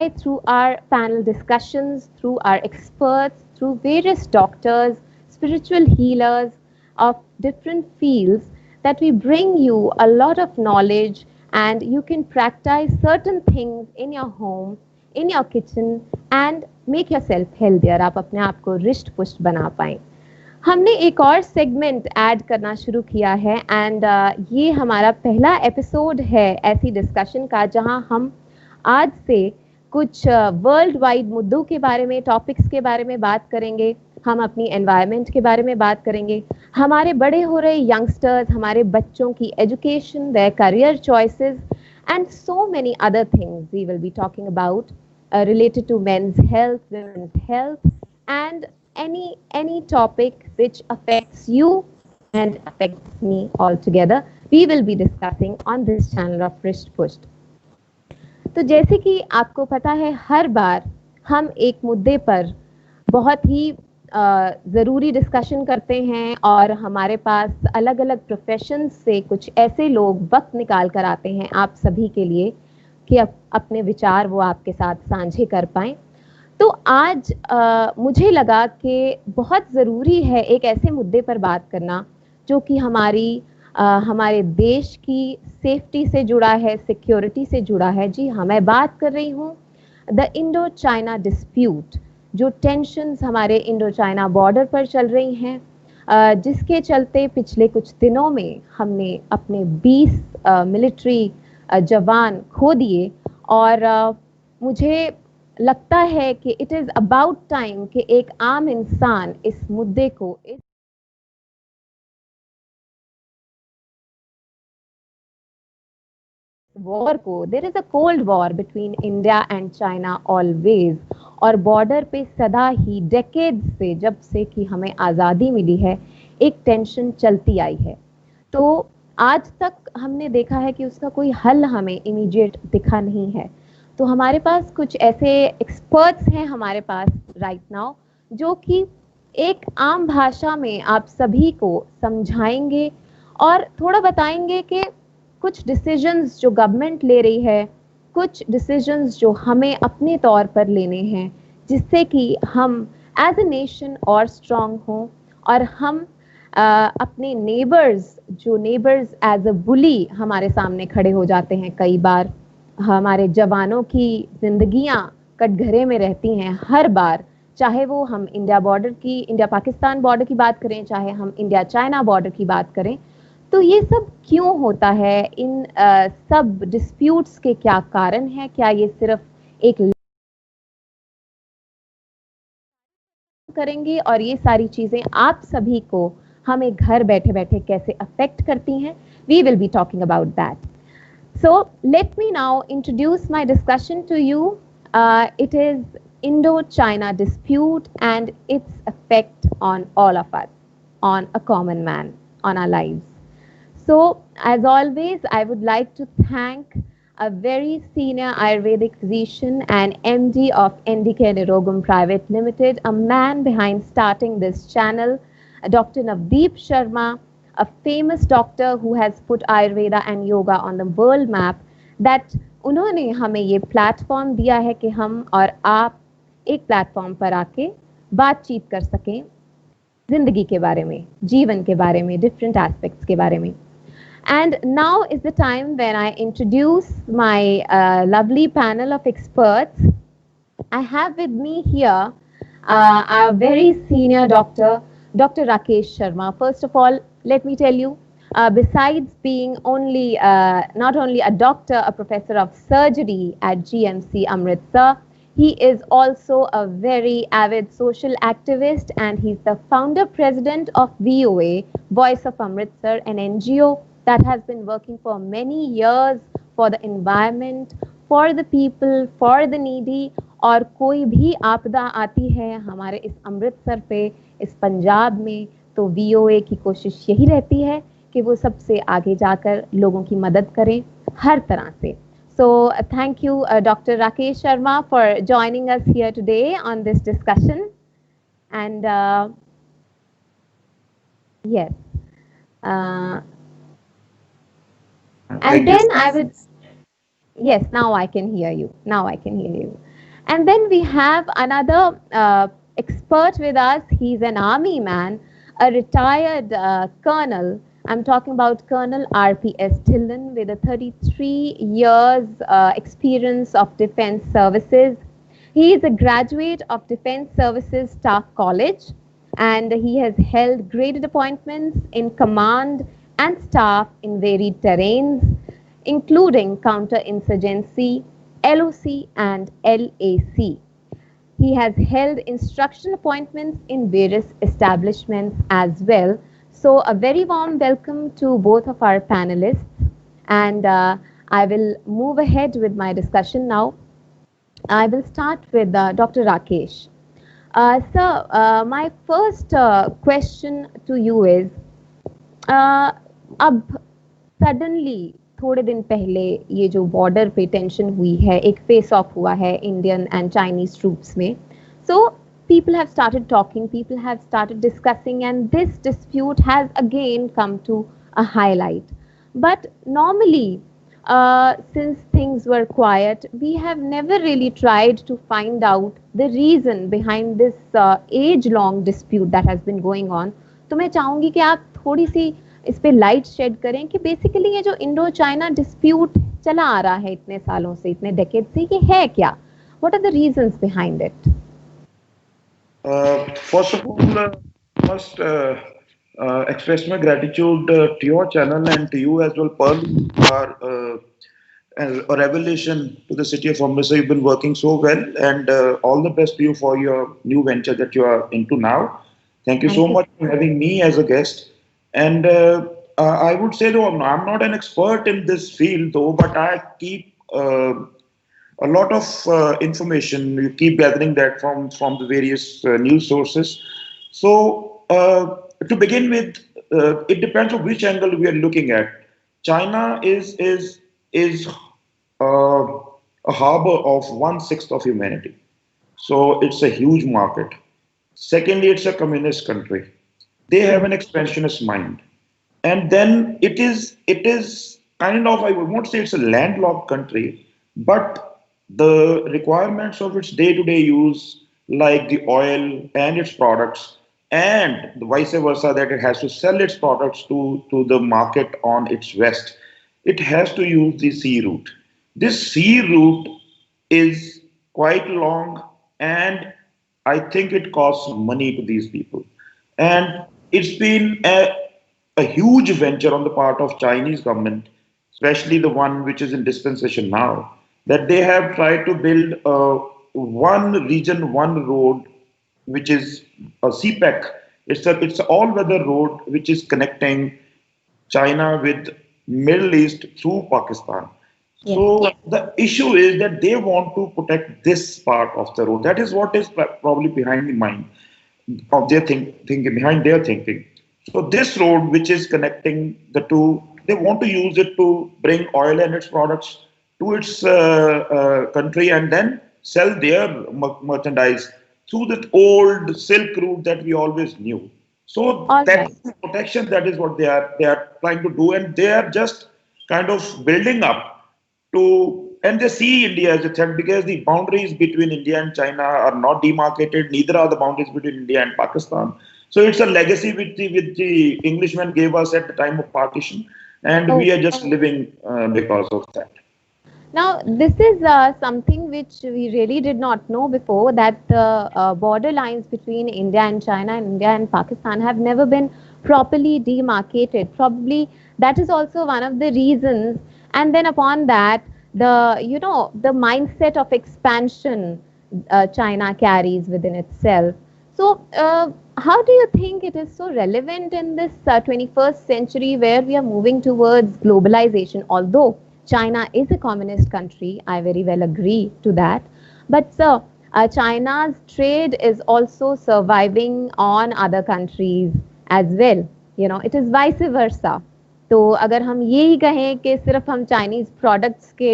through our panel discussions, through our experts, through various doctors, spiritual healers of different fields, that we bring you a lot of knowledge and you can practice certain things in your home, in your kitchen and make yourself healthier. आप अपने आप को रिष्ट पुष्ट बना पाएं. हमने एक और सेगमेंट ऐड करना शुरू किया है एंड ये हमारा पहला एपिसोड है ऐसी डिस्कशन का जहां हम आज से कुछ वर्ल्ड वाइड मुद्दों के बारे में, टॉपिक्स के बारे में बात करेंगे. हम अपनी एनवायरनमेंट के बारे में बात करेंगे, हमारे बड़े हो रहे यंगस्टर्स, हमारे बच्चों की education, their career choices and so many other things we will be talking about related to men's health, women's health and any topic which affects you and affects me altogether. We will be discussing on this channel of Risht Pusht. तो जैसे कि आपको पता है, हर बार हम एक मुद्दे पर बहुत ही ज़रूरी डिस्कशन करते हैं और हमारे पास अलग अलग प्रोफेशन से कुछ ऐसे लोग वक्त निकाल कर आते हैं आप सभी के लिए कि अपने विचार वो आपके साथ साझे कर पाएं. तो आज मुझे लगा कि बहुत ज़रूरी है एक ऐसे मुद्दे पर बात करना जो कि हमारे देश की सेफ्टी से जुड़ा है, सिक्योरिटी से जुड़ा है. जी हाँ, मैं बात कर रही हूँ द इंडो चाइना डिस्प्यूट, जो टेंशन्स हमारे इंडो चाइना बॉर्डर पर चल रही हैं, जिसके चलते पिछले कुछ दिनों में हमने अपने 20 मिलिट्री जवान खो दिए. और मुझे लगता है कि इट इज़ अबाउट टाइम कि एक आम इंसान इस मुद्दे को, इस वॉर को, there is a cold war between India and China always, और बॉर्डर पे सदा ही डेकेड्स से, जब से कि हमें आज़ादी मिली है, एक टेंशन चलती आई है. तो आज तक हमने देखा है कि उसका कोई हल हमें इमीडिएट दिखा नहीं है. तो हमारे पास कुछ ऐसे एक्सपर्ट्स हैं हमारे पास राइट नाउ जो कि एक आम भाषा में आप सभी को समझाएंगे और थोड़ा बताएंगे कि कुछ डिसीजंस जो गवर्नमेंट ले रही है, कुछ डिसीजंस जो हमें अपने तौर पर लेने हैं, जिससे कि हम एज ए नेशन और स्ट्रांग हों और हम अपने नेबर्स एज अ बुली हमारे सामने खड़े हो जाते हैं. कई बार हमारे जवानों की जिंदगियां कटघरे में रहती हैं हर बार, चाहे वो हम इंडिया पाकिस्तान बॉर्डर की बात करें, चाहे हम इंडिया चाइना बॉर्डर की बात करें. तो ये सब क्यों होता है? इन सब डिस्प्यूट्स के क्या कारण हैं? क्या ये सिर्फ एक करेंगे और ये सारी चीजें आप सभी को हमें घर बैठे बैठे कैसे अफेक्ट करती हैं? We will be talking about that. So let me now introduce my discussion to you. It is Indo-China dispute and its effect on all of us, on a common man, on our lives. So as always, I would like to thank a very senior Ayurvedic physician and MD of NDK Nirogam Private Limited, a man behind starting this channel, Dr. Navdeep Sharma, a famous doctor who has put Ayurveda and yoga on the world map, that उन्होंने हमें ये platform दिया है कि हम और आप एक प्लेटफॉर्म पर आके बातचीत कर सकें जिंदगी के बारे में, जीवन के बारे में, डिफरेंट एस्पेक्ट्स के बारे में. And now is the time when I introduce my lovely panel of experts. I have with me here our very senior doctor, Dr. Rakesh Sharma. First of all, let me tell you, besides being not only a doctor, a professor of surgery at GMC Amritsar, he is also a very avid social activist, and he's the founder president of VOA, Voice of Amritsar, an NGO that has been working for many years for the environment, for the people, for the needy. और कोई भी आपदा आती है हमारे इस अमृतसर पे, इस पंजाब में, तो VOA की कोशिश यही रहती है कि वो सबसे आगे जाकर लोगों की मदद करें हर तरह से. So thank you Dr. Rakesh Sharma for joining us here today on this discussion. And yes, and then I would, yes, now I can hear you. Now I can hear you. And then we have another expert with us. He's an army man, a retired colonel. I'm talking about Colonel R.P.S. Dillon with a 33 years experience of defense services. He is a graduate of Defense Services Staff College, and he has held graded appointments in command and staff in varied terrains, including counterinsurgency, LOC, and LAC. He has held instructional appointments in various establishments as well. So, a very warm welcome to both of our panelists. And I will move ahead with my discussion now. I will start with Dr. Rakesh. Sir, my first question to you is, अब suddenly थोड़े दिन पहले ये जो border पे tension हुई है, एक फेस ऑफ हुआ है इंडियन एंड चाइनीज ट्रूप्स में, सो people have started talking, people have started discussing, and this dispute has again come to a highlight. But normally, since things were quiet, we have never really tried to find out the reason behind this age-long dispute that has been going on. तो मैं चाहूंगी कि आप थोड़ी सी इस पे light shade करें कि बेसिकली ये जो इंडो चाइना डिस्प्यूट चला आ रहा है इतने सालों से, इतने डेकेड से, ये है क्या? What are the reasons behind it? First of all, must express my gratitude to your channel and to you as well, Pearl, for a revelation to the city of Amritsar. You've been working so well, and all the best to you for your new venture that you are into now. Thank you so much for having me as a guest. And I would say, though, I'm not an expert in this field, though, but I keep a lot of information. You keep gathering that from the various news sources. So to begin with, it depends on which angle we are looking at. China is a harbor of 1/6 of humanity. So it's a huge market. Secondly, it's a communist country. They have an expansionist mind. And then it is kind of, I won't say it's a landlocked country, but the requirements of its day-to-day use, like the oil and its products, and the vice versa, that it has to sell its products to the market on its west, it has to use the sea route. This sea route is quite long, and I think it costs money to these people. And it's been a huge venture on the part of Chinese government, especially the one which is in dispensation now, that they have tried to build one region, one road, which is a CPAC. It's an all-weather road which is connecting China with Middle East through Pakistan. Yes. So the issue is that they want to protect this part of the road. That is what is probably behind the mind of their thinking, behind their thinking. So this road, which is connecting the two, they want to use it to bring oil and its products to its country and then sell their merchandise through that old Silk Route that we always knew. So that protection, that is what they are trying to do, and they are just kind of building up to, and they see India as a threat because the boundaries between India and China are not demarcated, neither are the boundaries between India and Pakistan. So it's a legacy which the Englishmen gave us at the time of partition, and we are just living because of that. Now, this is something which we really did not know before, that the border lines between India and China and India and Pakistan have never been properly demarcated. Probably that is also one of the reasons. And then upon that, the mindset of expansion China carries within itself. So, how do you think it is so relevant in this 21st century where we are moving towards globalization? Although China is a communist country, I very well agree to that. But sir, China's trade is also surviving on other countries as well. You know, it is vice versa. तो अगर हम यही कहें कि सिर्फ हम Chinese products के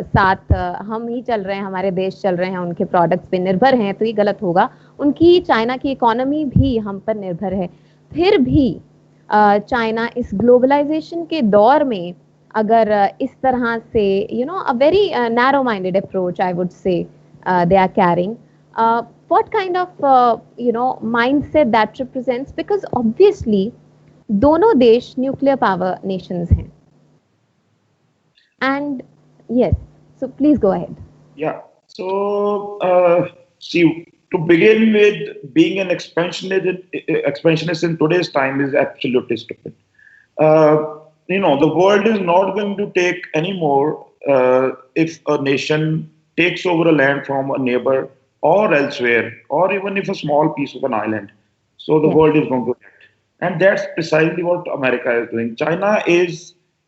साथ हम ही चल रहे हैं, हमारे देश चल रहे हैं, उनके प्रोडक्ट्स पे निर्भर हैं, तो ये गलत होगा. उनकी चाइना की इकोनॉमी भी हम पर निर्भर है. फिर भी चाइना इस ग्लोबलाइजेशन के दौर में अगर इस तरह से a very narrow minded approach I would say they are carrying. What kind of mindset that represents? Because obviously, दोनों देश nuclear power nations हैं. And yes, so please go ahead. Yeah. So, see, to begin with, being an expansionist in today's time is absolutely stupid. The world is not going to take anymore if a nation takes over a land from a neighbor or elsewhere, or even if a small piece of an island. So the Yes. world is going to act, and that's precisely what America is doing. China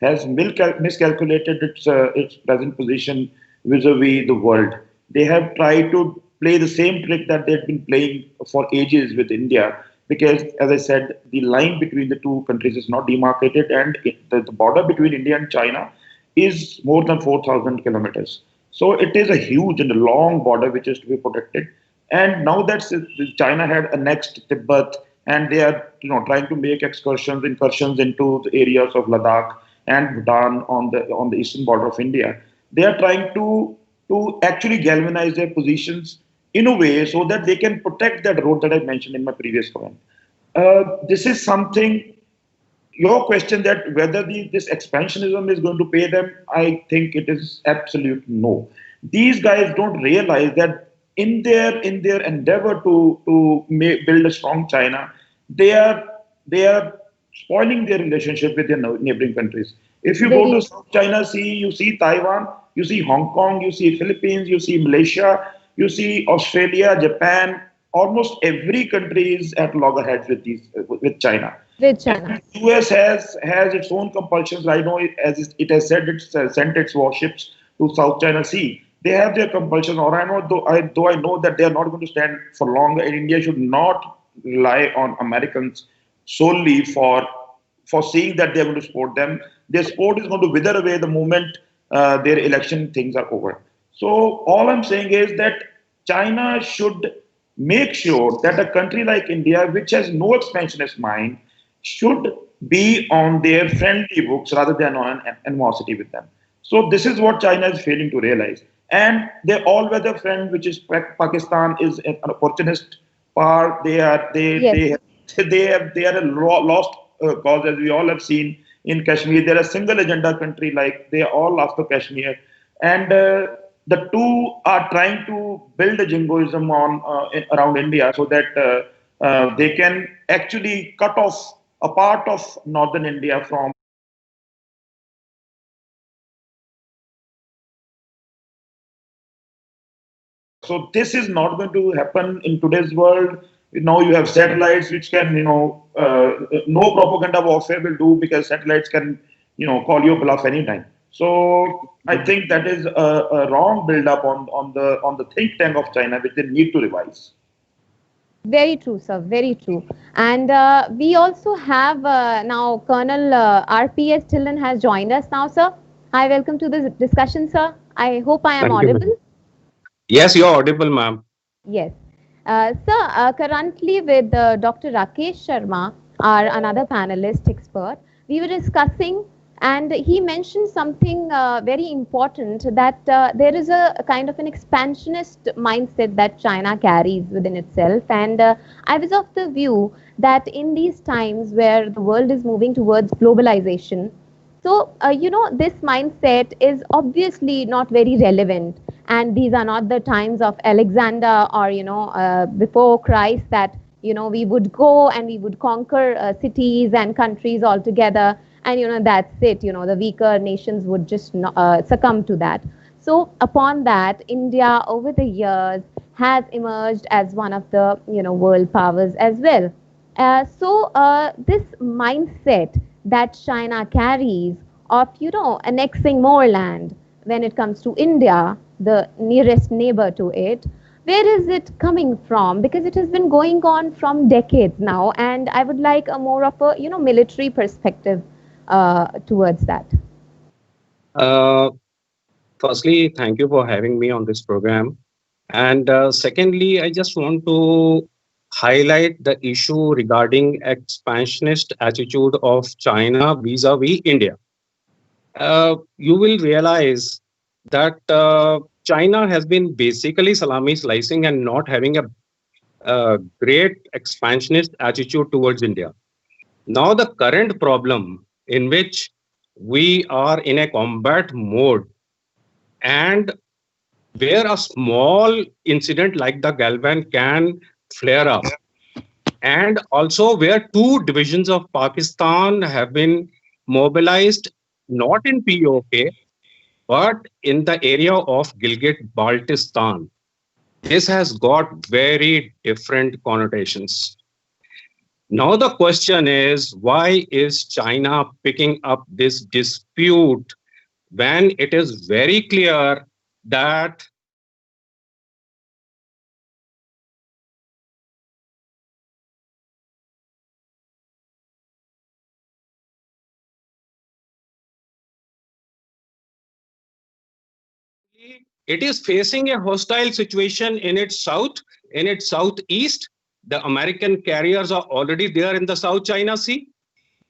has miscalculated its present position vis-a-vis the world. They have tried to play the same trick that they've been playing for ages with India, because, as I said, the line between the two countries is not demarcated, and the border between India and China is more than 4,000 kilometers. So it is a huge and a long border which is to be protected. And now that China had annexed Tibet, and they are trying to make incursions into the areas of Ladakh and Bhutan on the eastern border of India, they are trying to actually galvanize their positions in a way so that they can protect that road that I mentioned in my previous comment. This is something, your question that whether this expansionism is going to pay them, I think it is absolute no. These guys don't realize that in their endeavor to build a strong China, they are spoiling their relationship with their neighboring countries. If you go to Very South China Sea, you see Taiwan, you see Hong Kong, you see Philippines, you see Malaysia, you see Australia, Japan. Almost every country is at loggerheads with China. with China. US has its own compulsions. I know it has said it's sent its warships to South China Sea. They have their compulsions, or I know though I know that they are not going to stand for long. And India should not rely on Americans solely for seeing that they are going to support them. Their support is going to wither away the moment their election things are over. So all I'm saying is that China should make sure that a country like India, which has no expansionist mind, should be on their friendly books rather than on an animosity with them. So this is what China is failing to realize. And their all-weather friend, which is Pakistan, is an opportunist power. They are Yes. they are a lost cause, as we all have seen in Kashmir. They're a single agenda country, like they are all after Kashmir, and the two are trying to build a jingoism around India so that they can actually cut off a part of northern India from. So this is not going to happen in today's world. Now you have satellites which can, no propaganda warfare will do, because satellites can, call you bluff anytime. So I think that is a wrong build-up on the think tank of China, which they need to revise. Very true, sir. Very true. And we also have now Colonel RPS Tillen has joined us now, sir. Hi, welcome to this discussion, sir. I hope I am Thank you, ma'am. audible. Yes, you're audible, ma'am. Yes. Sir, currently with Dr. Rakesh Sharma, our another panelist expert, we were discussing, and he mentioned something very important, that there is a kind of an expansionist mindset that China carries within itself. And I was of the view that in these times where the world is moving towards globalization, so, this mindset is obviously not very relevant. And these are not the times of Alexander or, before Christ, that, we would go and we would conquer cities and countries altogether. And, that's it. The weaker nations would just succumb to that. So, upon that, India over the years has emerged as one of the, world powers as well. So this mindset that China carries of, annexing more land when it comes to India, the nearest neighbor to it, where is it coming from? Because it has been going on from decades now, and I would like a more of a, military perspective towards that. Uh, Firstly, thank you for having me on this program. And secondly, I just want to highlight the issue regarding expansionist attitude of China vis-a-vis India. You will realize that China has been basically salami slicing and not having a great expansionist attitude towards India. Now, the current problem in which we are in a combat mode, and where a small incident like the Galvan can flare up, and also where two divisions of Pakistan have been mobilized, not in POK, but in the area of Gilgit-Baltistan. This has got very different connotations. Now the question is, why is China picking up this dispute when it is very clear that it is facing a hostile situation in its south, in its southeast? The American carriers are already there in the South China Sea.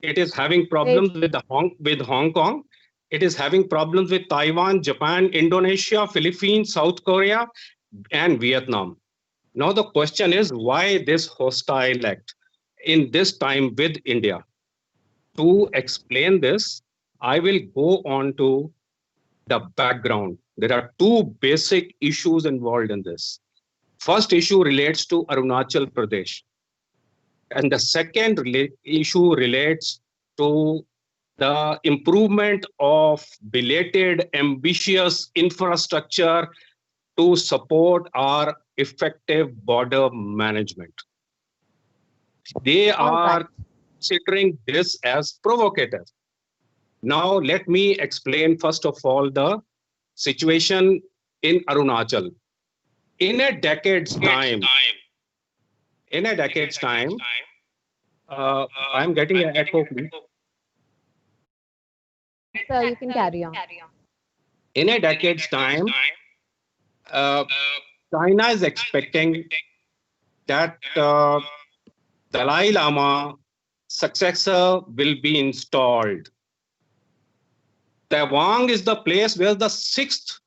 It is having Very problems true. with Hong Kong. It is having problems with Taiwan, Japan, Indonesia, Philippines, South Korea, and Vietnam. Now the question is, why this hostile act in this time with India? To explain this, I will go on to the background. There are two basic issues involved in this. First issue relates to Arunachal Pradesh, and the second issue relates to the improvement of belated, ambitious infrastructure to support our effective border management. They All right. are considering this as provocative. Now, let me explain first of all the situation in Arunachal. In a decade's time, in a decade's time, I'm getting an echo, please. Sir, you can carry on. In a decade's time, uh, China is expecting that Dalai Lama successor will be installed. Taiwan is the place where the sixth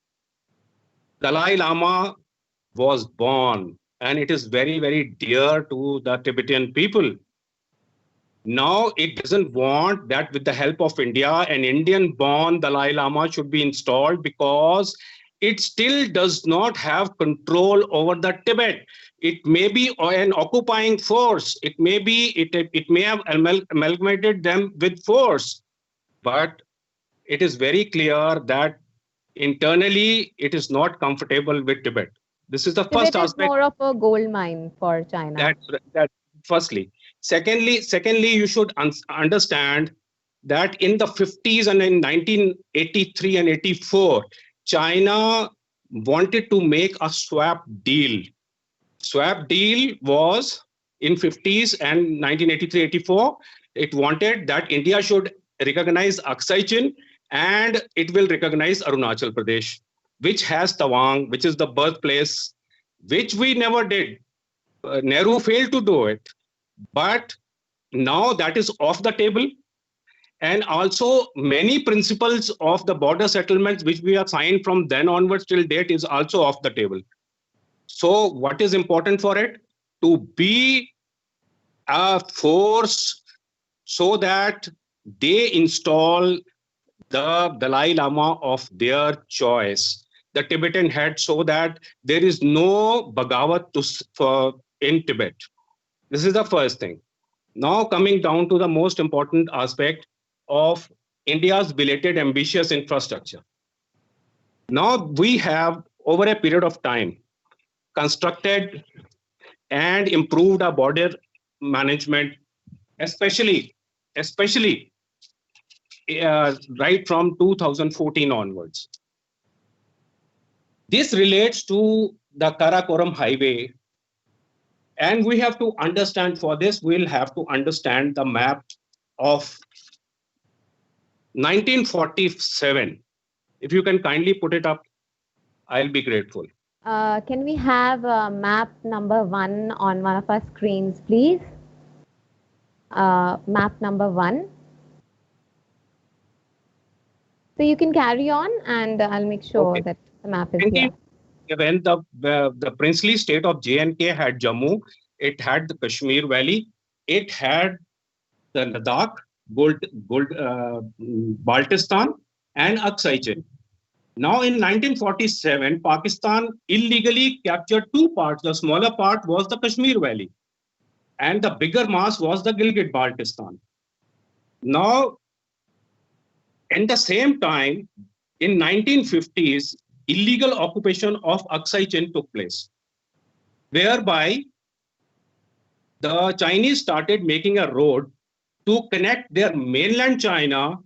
Dalai Lama was born, and it is very, very dear to the Tibetan people. Now it doesn't want that with the help of India, an Indian-born Dalai Lama should be installed, because it still does not have control over the Tibet. It may be an occupying force. It may be it may have amalgamated them with force, but it is very clear that internally it is not comfortable with Tibet. This is the first Tibet is aspect. more of a gold mine for China. That firstly. Secondly, you should understand that in the 50s and in 1983 and 84, China wanted to make a swap deal. Swap deal was in 50s and 1983-84. It wanted that India should recognize Aksai Chin and it will recognize Arunachal Pradesh, which has Tawang, which is the birthplace, which we never did. Nehru failed to do it, but now that is off the table. And also many principles of the border settlements which we have signed from then onwards till date is also off the table. So what is important for it? To be a force so that they install the Dalai Lama of their choice, the Tibetan head, so that there is no Bhagawat in Tibet. This is the first thing. Now coming down to the most important aspect of India's belated ambitious infrastructure. Now we have, over a period of time, constructed and improved our border management, especially right from 2014 onwards. This relates to the Karakoram highway, and we have to understand, for this we'll have to understand the map of 1947. If you can kindly put it up, I'll be grateful. Can we have map number 1 on one of our screens, please? Map number 1. So you can carry on, and I'll make sure Okay. that. The map is here. 19, when the princely state of J&K had Jammu, it had the Kashmir Valley, it had the Ladakh, Baltistan, and Aksai Chin. Now, in 1947, Pakistan illegally captured two parts. The smaller part was the Kashmir Valley, and the bigger mass was the Gilgit-Baltistan. Now, at the same time, in 1950s, illegal occupation of Aksai Chin took place, whereby the Chinese started making a road to connect their mainland China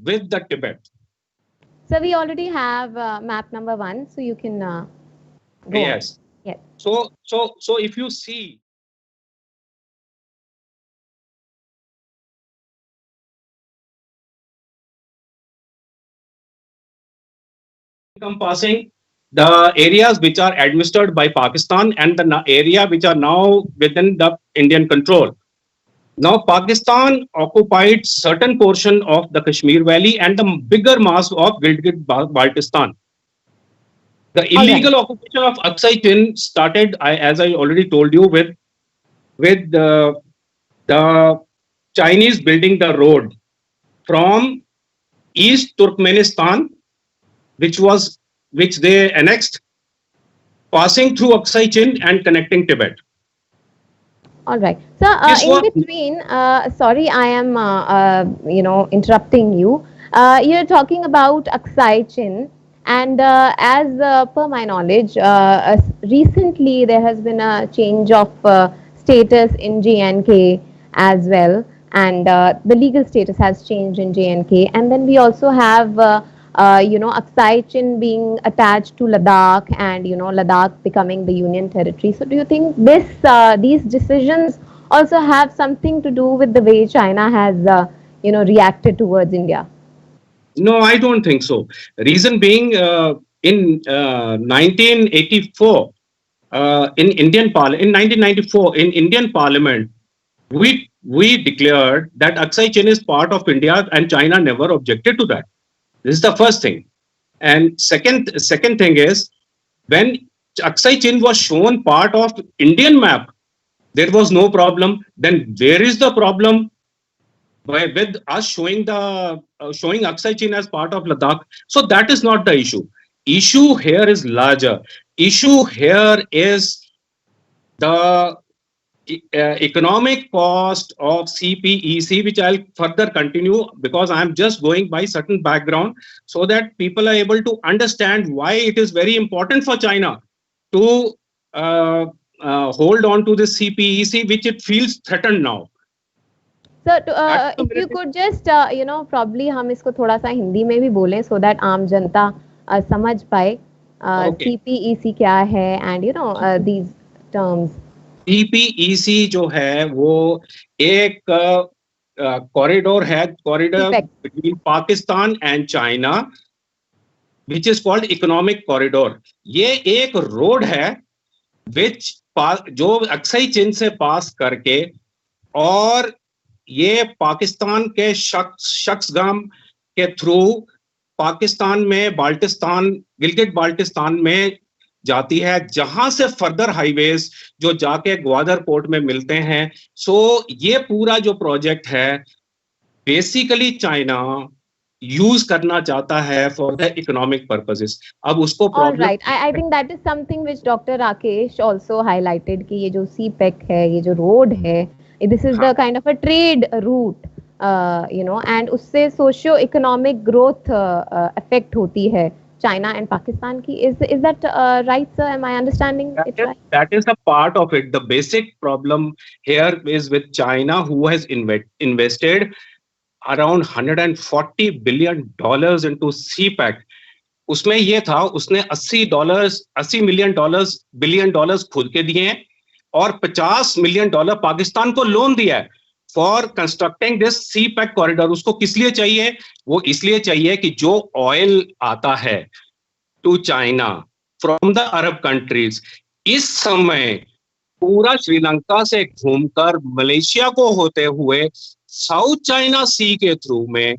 with the Tibet. So we already have map number 1, so you can go Yes. on. Yes. So if you see, encompassing the areas which are administered by Pakistan and the area which are now within the Indian control. Now, Pakistan occupied certain portion of the Kashmir Valley and the bigger mass of Gilgit-Baltistan. The illegal occupation of Aksai Chin started, as I already told you, with the Chinese building the road from East Turkmenistan, which they annexed, passing through Aksai Chin and connecting Tibet. All right. So in between, sorry, I am interrupting you. You're talking about Aksai Chin, and as per my knowledge, recently there has been a change of status in JNK as well, and the legal status has changed in JNK, and then we also have Aksai Chin being attached to Ladakh, and Ladakh becoming the union territory. So do you think these decisions also have something to do with the way China has reacted towards India? No, I don't think so. Reason being, in 1984, in 1994, in Indian Parliament, we declared that Aksai Chin is part of India, and China never objected to that. This is the first thing. And second thing is, when Aksai Chin was shown part of Indian map, there was no problem. Then where is the problem with us showing Aksai Chin as part of Ladakh? So that is not the issue. Issue here is larger. Issue here is the economic cost of CPEC, which I'll further continue because I'm just going by certain background so that people are able to understand why it is very important for China to hold on to this CPEC, which it feels threatened now. So if you could just probably हम इसको थोड़ा सा हिंदी में भी बोलें so that आम जनता समझ पाए CPEC क्या है and these terms. CPEC जो है वो एक कॉरिडोर है, corridor between Pakistan and China, which is called economic corridor. ये एक रोड है which जो अक्साई चिन से पास करके और ये पाकिस्तान के शख्सगाम के थ्रू पाकिस्तान में बाल्टिस्तान, गिलगिट बाल्टिस्तान में जाती है, जहां से फर्दर हाईवेज जो जाके ग्वादर पोर्ट में मिलते हैं. सो ये पूरा जो प्रोजेक्ट है बेसिकली चाइना यूज करना चाहता है फॉर द इकोनॉमिक पर्पसेस. अब उसको problem right. I think that is something which doctor Rakesh also highlighted कि ये जो सीपेक है, ये जो रोड है, this is the kind of a trade route, and उससे सोशियो इकोनॉमिक ग्रोथ अफेक्ट होती है China and Pakistan ki. Is that right, sir? Am I understanding it right? That is a part of it. The basic problem here is with China, who has invested around $140 billion into CPAC. उसमें ये था, उसने $80 billion खुद के दिए हैं और $50 million Pakistan को लोन दिया है for constructing this CPAC corridor. उसको किस लिए चाहिए? वो इसलिए चाहिए कि जो ऑयल आता है to China from the Arab countries, इस समय पूरा श्रीलंका से घूमकर मलेशिया को होते हुए साउथ चाइना सी के थ्रू में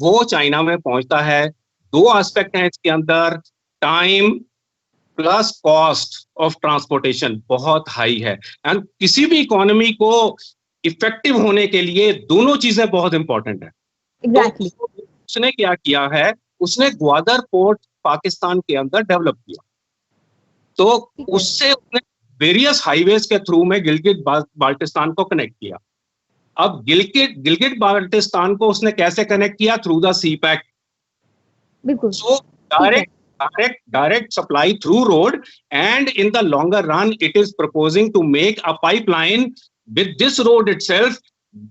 वो चाइना में पहुंचता है. दो एस्पेक्ट हैं इसके अंदर. Time plus cost of transportation बहुत हाई है। एंड किसी भी इकोनॉमी को इफेक्टिव होने के लिए दोनों चीजें बहुत इंपॉर्टेंट है। एग्जैक्टली। तो उसने क्या किया है, उसने ग्वादर पोर्ट पाकिस्तान के अंदर डेवलप किया। तो उससे उसने वेरियस हाईवेज के थ्रू में गिलगित बाल्टिस्तान को कनेक्ट किया। अब गिलगित बाल्टिस्तान को उसने कैसे कनेक्ट किया? Through the CPEC. बिल्कुल। So direct supply through road, and in the longer run, it is proposing to make a pipeline with this road itself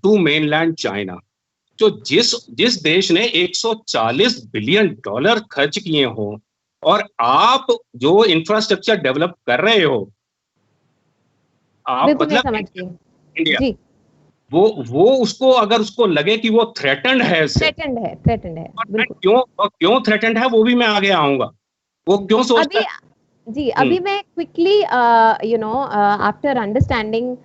to mainland China. तो जिस देश ने 140 बिलियन डॉलर खर्च किए हो और आप जो इंफ्रास्ट्रक्चर डेवलप कर रहे हो, आप मतलब इंडिया, जी। वो उसको अगर उसको लगे कि वो थ्रेटन्ड है, थ्रेटन्ड है क्यों थ्रेटन्ड है वो भी मैं आगे आऊंगा। वो क्यों सोचता है? जी, अभी मैं quickly after understanding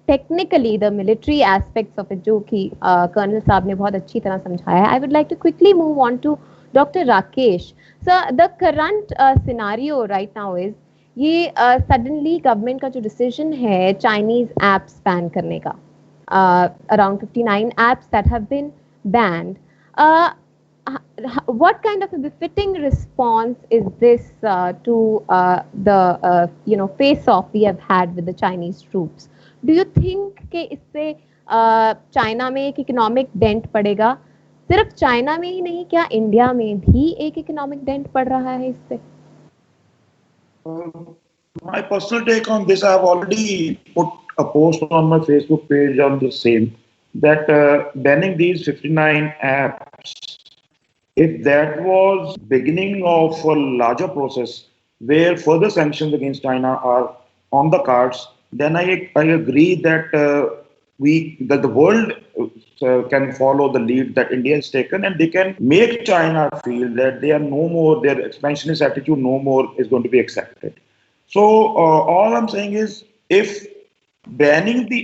technically the military aspects of it, जो कि कर्नल साहब ने बहुत अच्छी तरह समझाया है, I would like to quickly move on to doctor Rakesh sir. The current scenario right now is ये सडनली गवर्नमेंट का जो डिसीजन है चाइनीज एप्स बैन करने का, around 59 apps that have been banned. What kind of a befitting response is this to the face-off we have had with the Chinese troops? Do you think कि इससे China में एक economic dent पड़ेगा? सिर्फ China में ही नहीं, क्या India में भी एक इकोनॉमिक डेंट पड़ रहा है इससे? My personal take on this, I have already put a post on my Facebook page on the same, that banning these 59 apps, if that was beginning of a larger process where further sanctions against China are on the cards, then I agree that that the world can follow the lead that India has taken, and they can make China feel that they are no more, their expansionist attitude no more is going to be accepted. So all I'm saying is, if banning the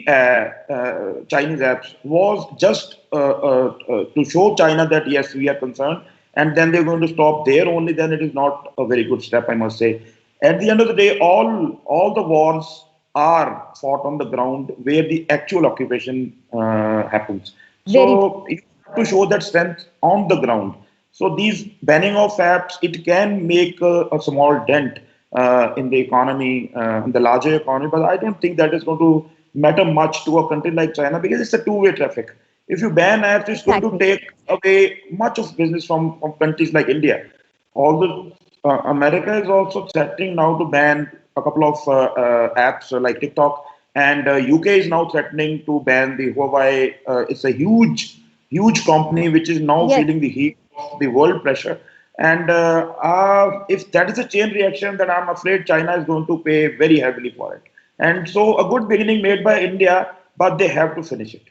Chinese apps was just to show China that yes, we are concerned, and then they're going to stop there only, then it is not a very good step, I must say. At the end of the day, all the wars are fought on the ground where the actual occupation happens. So you have to show that strength on the ground. So these banning of apps, it can make a small dent in the economy, in the larger economy, but I don't think that is going to matter much to a country like China, because it's a two-way traffic. If you ban apps, it's going to take away much of business from countries like India. Although America is also threatening now to ban a couple of apps like TikTok, and UK is now threatening to ban the Huawei. It's a huge company which is now feeling the heat of the world pressure. And if that is a chain reaction, then I'm afraid China is going to pay very heavily for it. And so a good beginning made by India, but they have to finish it.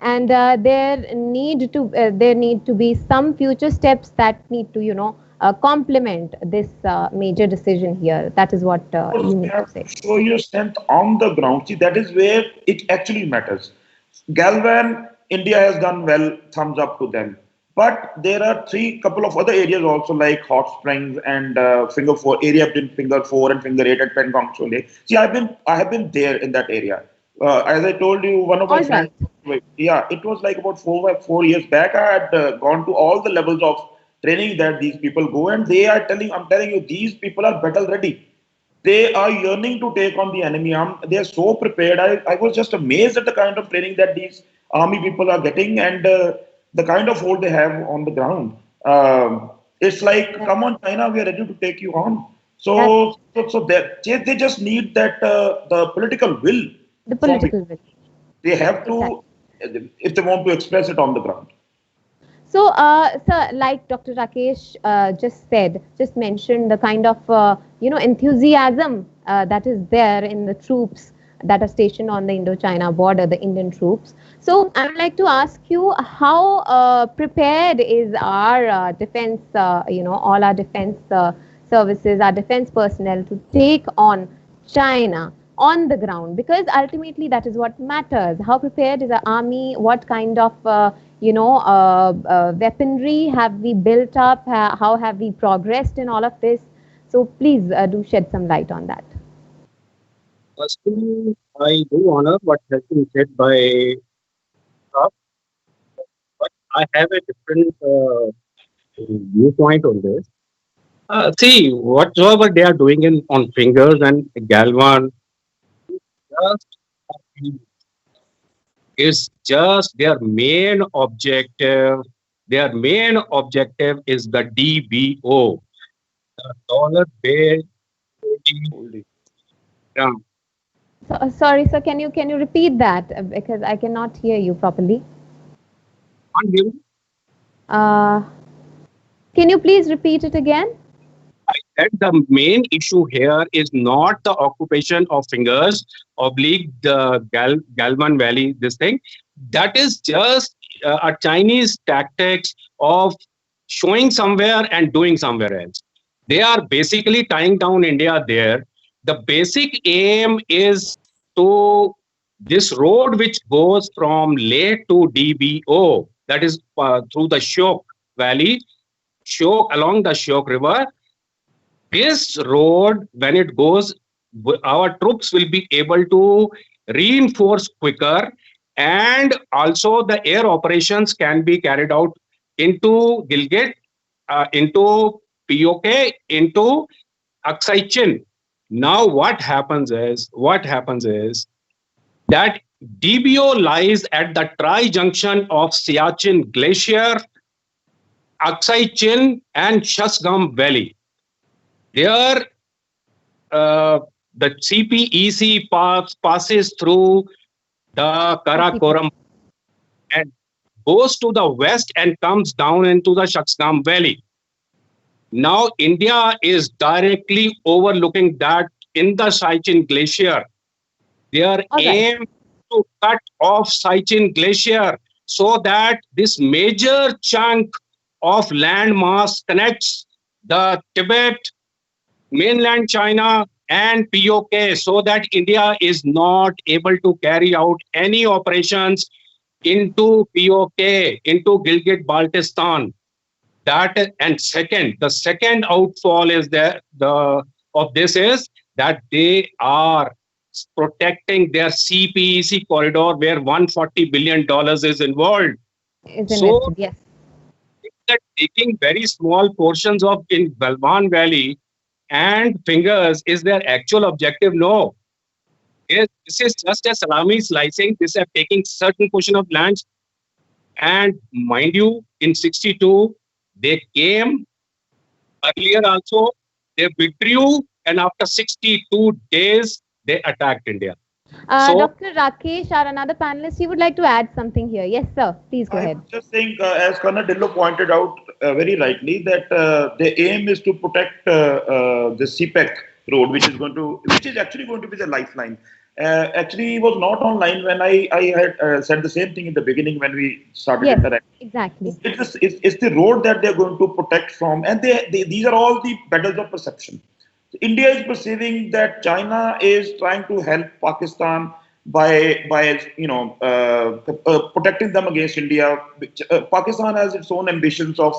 And there need to be some future steps that need to complement this major decision here. That is what you need to say. Show your strength on the ground. See, that is where it actually matters. Galvan, India has done well. Thumbs up to them. But there are couple of other areas also, like Hot Springs and Finger 4 area between Finger 4 and Finger 8 at Pengong Chole. See, I have been there in that area. As I told you, one of my friends, it was like about 4 years back. I had gone to all the levels of training that these people go, and I'm telling you, these people are battle ready. They are yearning to take on the enemy. They are so prepared. I was just amazed at the kind of training that these army people are getting, and the kind of hold they have on the ground. It's like, come on, China, we are ready to take you on. So they just need that the political will. The political will. They have to, if they want to express it on the ground. So, sir, like Dr. Rakesh just mentioned, the kind of enthusiasm that is there in the troops that are stationed on the Indo-China border, the Indian troops. So, I would like to ask you, how prepared is our defense, all our defense services, our defense personnel to take on China on the ground? Because ultimately that is what matters. How prepared is the army? What kind of weaponry have we built up? How have we progressed in all of this? So please do shed some light on that. Firstly, I do honor what has been said by Prof, but I have a different viewpoint on this. See, whatsoever they are doing on fingers and Galvan, just is just their main objective. Their main objective is the DBO, the dollar based. Holding. So, sorry, sir, can you repeat that because I cannot hear you properly? Uh, can you please repeat it again? That the main issue here is not the occupation of fingers, oblique the Galvan Valley, this thing. That is just a Chinese tactics of showing somewhere and doing somewhere else. They are basically tying down India there. The basic aim is to this road which goes from Leh to DBO, that is through the Shyok Valley, Shyok along the Shyok River. This road, when it goes, our troops will be able to reinforce quicker, and also the air operations can be carried out into Gilgit, into POK, into Aksai Chin. Now, what happens is that DBO lies at the tri-junction of Siachen Glacier, Aksai Chin, and Shasgam Valley. There, uh, the CPEC passes through the Karakoram and goes to the west and comes down into the Shaksgam Valley. Now, India is directly overlooking that in the Siachen Glacier. Their All right. aim to cut off Siachen Glacier so that this major chunk of land mass connects the Tibet, mainland China, and POK, so that India is not able to carry out any operations into POK, into Gilgit Baltistan. That, and second, the second outfall is there. The of this is that they are protecting their CPEC corridor, where $140 billion is involved. Is So invested, yes. they're taking very small portions of in Galvan Valley and fingers is their actual objective. No, this is just a salami slicing. This is taking certain portion of lands. And mind you, in 62, they came earlier also, they withdrew, and after 62 days, they attacked India. So Dr. Rakesh, our another panelist, he would like to add something here. Yes, sir. Please go I ahead. just think, as Dillo pointed out very rightly, that the aim is to protect the CPAC road, which is actually going to be the lifeline. Actually, it was not online when I had said the same thing in the beginning when we started Yes, interacting. exactly. It's the road that they're going to protect from, and these are all the battles of perception. India is perceiving that China is trying to help Pakistan by protecting them against India. Pakistan has its own ambitions of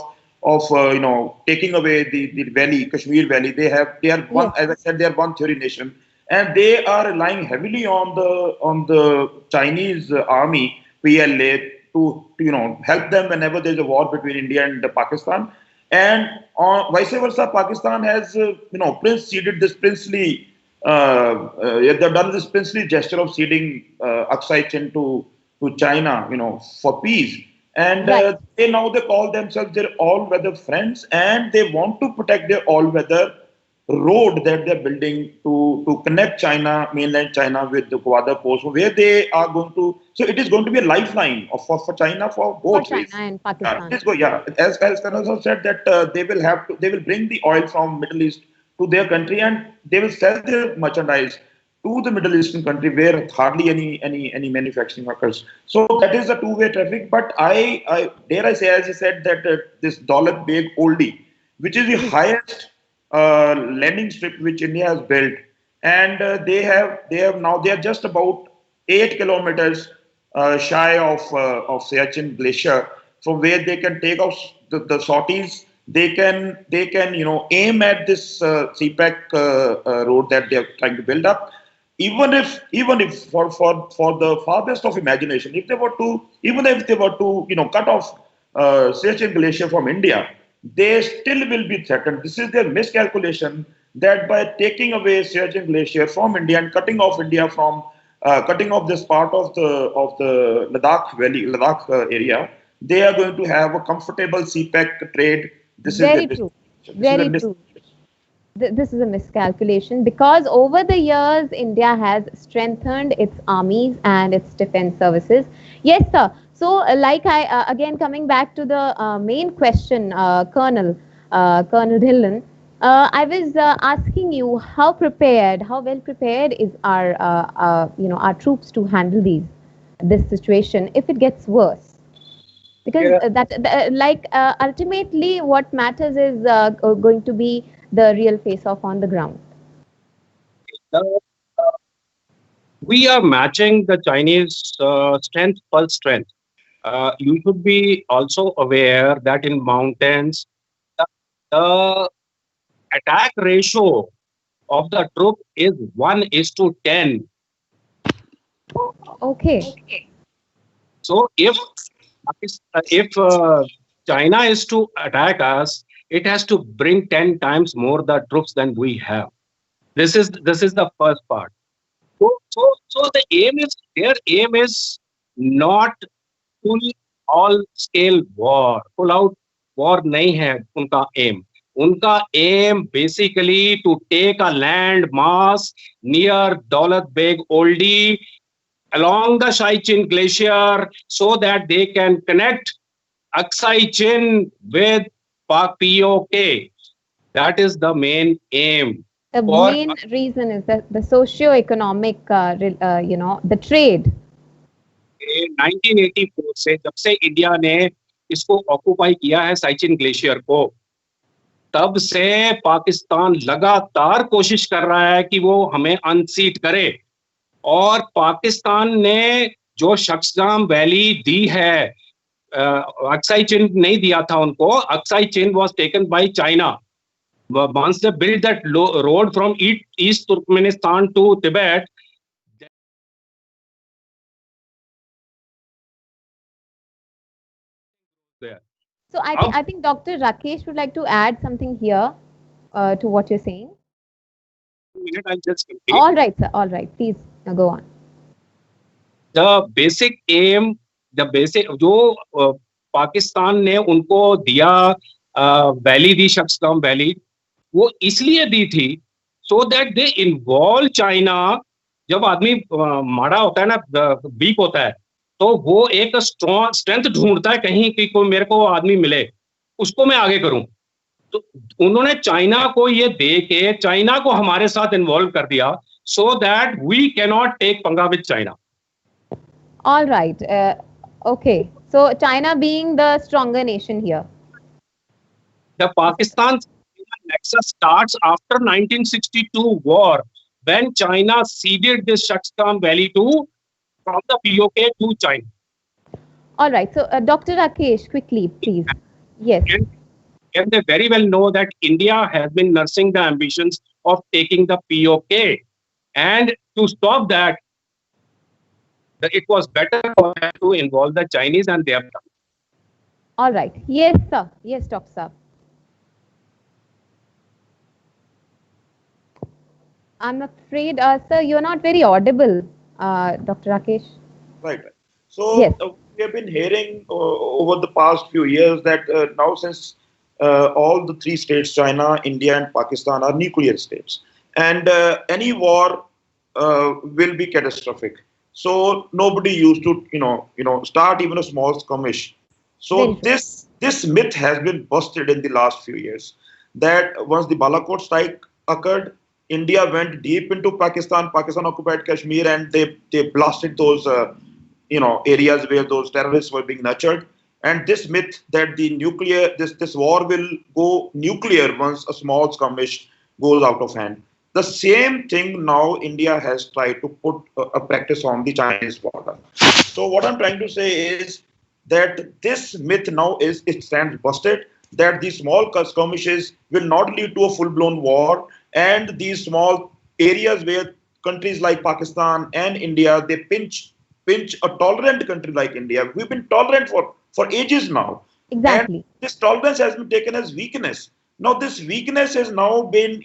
taking away the valley, Kashmir Valley. They are one, Yes. as I said, they are one theory nation, and they are relying heavily on the Chinese army PLA to help them whenever there is a war between India and Pakistan. And vice versa, Pakistan has ceded this princely. They've done this princely gesture of ceding Aksai Chin to China, for peace. And Right. they call themselves their all-weather friends, and they want to protect their all-weather road that they're building to connect China, mainland China, with the Gwadar Post, where they are going to. So it is going to be a lifeline for China for For both China ways. and Yeah, Pakistan. let's go. Yeah, as Kanan said that they will bring the oil from Middle East to their country, and they will sell their merchandise to the Middle Eastern country where hardly any manufacturing occurs. So that is a two-way traffic. But I dare I say, as you said, that this dollar big oldie, which is the highest landing strip which India has built, and they are just about 8 kilometers shy of Siachen Glacier, from where they can take out the sorties. They can aim at this CPAC road that they are trying to build up. Even if for the farthest of imagination, if they were to even if they were to cut off Siachen Glacier from India, they still will be threatened. This is their miscalculation that by taking away Siachen Glacier from India and cutting off this part of the Ladakh Valley, Ladakh area, they are going to have a comfortable CPAC trade. This Very is true. the Very true. This is a miscalculation because over the years, India has strengthened its armies and its defense services. Yes, sir. So, again, coming back to the main question, Colonel Dhillon, I was asking you how well prepared is our troops to handle this situation if it gets worse? Because ultimately what matters is going to be the real face off on the ground. Uh, we are matching the Chinese strength per strength. You should be also aware that in mountains, the attack ratio of the troop is 1:10. Okay. So if China is to attack us, it has to bring 10 times more the troops than we have. This is the first part. So their aim is not full all scale war. Full out war nahi hai unka aim. Unka aim basically to take a land mass near Daulat Beg Oldie along the Shai-Chin Glacier so that they can connect Aksai Chin with POK. That is the main aim. The main reason is that the socio-economic, the trade. 1984 से जब से India ने इसको occupy किया है Siachen glacier को, तब से पाकिस्तान लगातार कोशिश कर रहा है कि वो हमें अनसीट करे। और पाकिस्तान ने जो शख्सगाम वैली दी है, अक्साई चिन नहीं दिया था उनको। Aksai chin was taken by China. Once they built that road from East Turkmenistan to Tibet, there. So I think Dr. Rakesh would like to add something here to what you're saying. I'll just complete. All right, sir. All right. Please go on. The basic aim, जो पाकिस्तान ने उनको दिया valley दी, Shaksgam valley, वो इसलिए दी थी so that they involve China। जब आदमी माड़ा होता है ना, वीक होता है, तो वो एक स्ट्रेंथ ढूंढता है कहीं कि कोई मेरे को आदमी मिले, उसको मैं आगे करूं। तो उन्होंने चाइना को ये दे के चाइना को हमारे साथ इन्वॉल्व कर दिया so that we cannot take पंगा with China। All right. Okay. So China being the stronger nation here. The Pakistan nexus starts after 1962 war, when China ceded this Shakstam Valley from the POK to China. All right. So Dr. Rakesh, quickly, please. Yes. And they very well know that India has been nursing the ambitions of taking the POK. And to stop that, it was better for them to involve the Chinese, and they have done. All right. Yes, sir. Yes, Dr. Saab. I'm afraid, sir, you're not very audible, Dr. Rakesh. Right. So yes. We have been hearing over the past few years that now since all the three states, China, India, and Pakistan, are nuclear states, and any war will be catastrophic. So nobody used to, start even a small skirmish. So this myth has been busted in the last few years. That once the Balakot strike occurred, India went deep into Pakistan. Pakistan occupied Kashmir, and they blasted those areas where those terrorists were being nurtured. And this myth that this war will go nuclear once a small skirmish goes out of hand. The same thing now India has tried to put a practice on the Chinese border. So what I'm trying to say is that this myth now it stands busted, that these small skirmishes will not lead to a full-blown war, and these small areas where countries like Pakistan and India, they pinch a tolerant country like India. We've been tolerant for ages now. And Exactly. this tolerance has been taken as weakness. Now, this weakness has now been,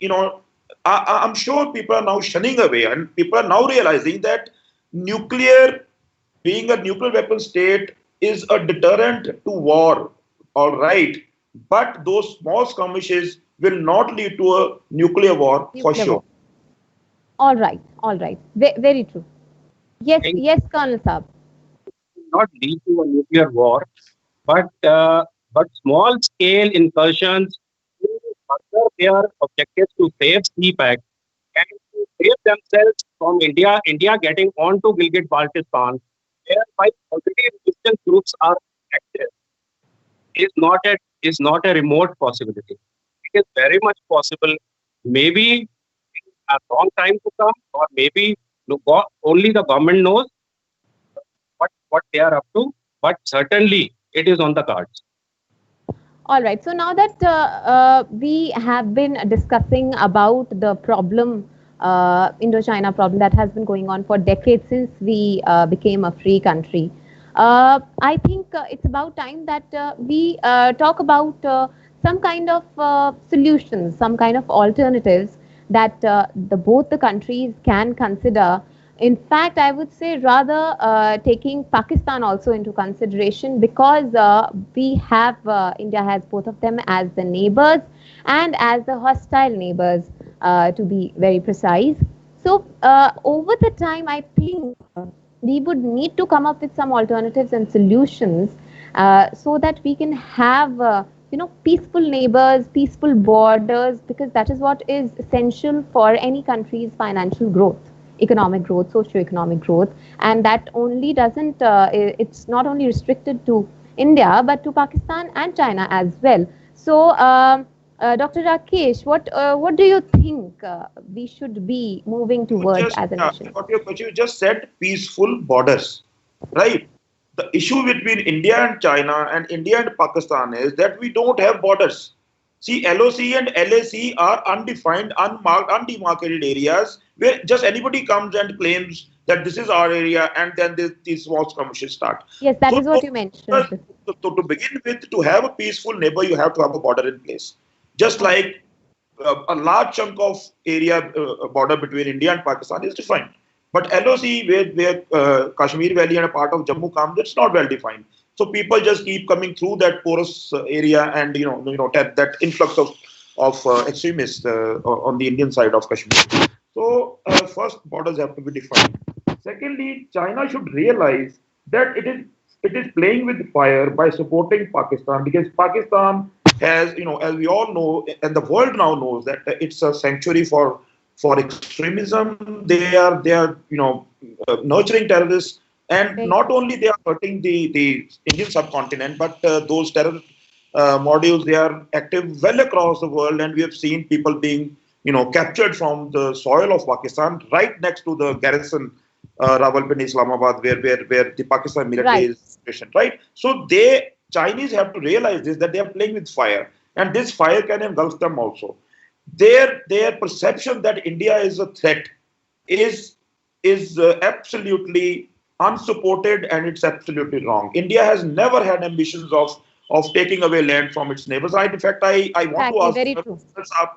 I'm sure people are now shunning away, and people are now realizing that nuclear, being a nuclear weapon state, is a deterrent to war. All right. But those small skirmishes will not lead to a nuclear war for Nuclear sure. war. All right. All right. Very true. Yes. And Yes, Colonel Saab. not lead to a nuclear war, but small scale incursions to further their objectives to save CPAC and to save themselves from India getting onto Gilgit-Baltistan, whereby already resistance groups are active, is not a remote possibility. It is very much possible, maybe a long time to come, or maybe only the government knows what they are up to, but certainly it is on the cards. All right. So now that we have been discussing about the problem, Indo-China problem that has been going on for decades since we became a free country, I think it's about time that we talk about some kind of solutions, some kind of alternatives that both the countries can consider. In fact, I would say rather taking Pakistan also into consideration, because India has both of them as the neighbors and as the hostile neighbors, to be very precise. So over the time, I think we would need to come up with some alternatives and solutions, so that we can have peaceful neighbors, peaceful borders, because that is what is essential for any country's financial growth, economic growth, socio-economic growth. And that only doesn't it's not only restricted to India, but to Pakistan and China as well. So Dr. Rakesh, what do you think we should be moving towards Just as a nation? what you just said, peaceful borders, right? The issue between India and China and India and Pakistan is that we don't have borders. See, LOC and LAC are undefined, unmarked, undemarcated areas where just anybody comes and claims that this is our area, and then these small skirmishes start. Yes, that So, is what you mentioned. to begin with, to have a peaceful neighbor, you have to have a border in place. Just like a large chunk of area border between India and Pakistan is defined. But LOC, where Kashmir Valley and a part of Jammu comes, it's not well defined. So people just keep coming through that porous area, and that influx of extremists on the Indian side of Kashmir. So first, borders have to be defined. Secondly, China should realize that it is playing with fire by supporting Pakistan, because Pakistan has, as we all know, and the world now knows, that it's a sanctuary for extremism. They are nurturing terrorists, and Very not true. only they are hurting the Indian subcontinent, but those terror modules, they are active well across the world, and we have seen people being captured from the soil of Pakistan, right next to the garrison, Rawalpindi, Islamabad, where the Pakistan military Right. is stationed, right? So they Chinese have to realize this, that they are playing with fire, and this fire can engulf them also. Their perception that India is a threat is absolutely unsupported, and it's absolutely wrong. India has never had ambitions of taking away land from its neighbors. In fact, I want to Exactly. ask Very true.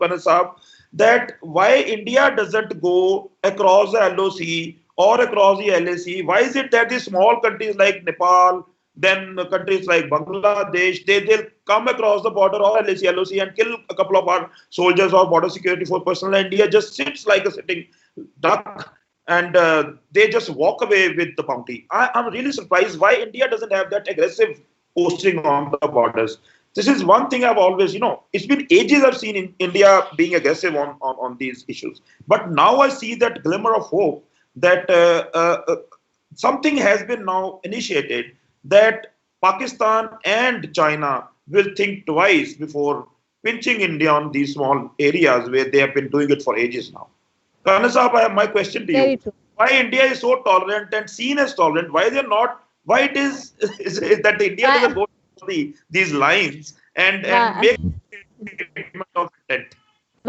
Kanan Saab, that why India doesn't go across the LOC or across the LAC? Why is it that these small countries like Nepal, then countries like Bangladesh, they'll come across the border or LOC and kill a couple of our soldiers or border security force personnel? India just sits like a sitting duck, and they just walk away with the bounty. I'm really surprised why India doesn't have that aggressive posting on the borders. This is one thing I've always, it's been ages I've seen in India being aggressive on these issues. But now I see that glimmer of hope that something has been now initiated, that Pakistan and China will think twice before pinching India on these small areas where they have been doing it for ages now. Kana Saab, I have my question to you. Very true. Why India is so tolerant and seen as tolerant? Why they're not why it is that the India doesn't Why, go to these lines and why, make statement of intent.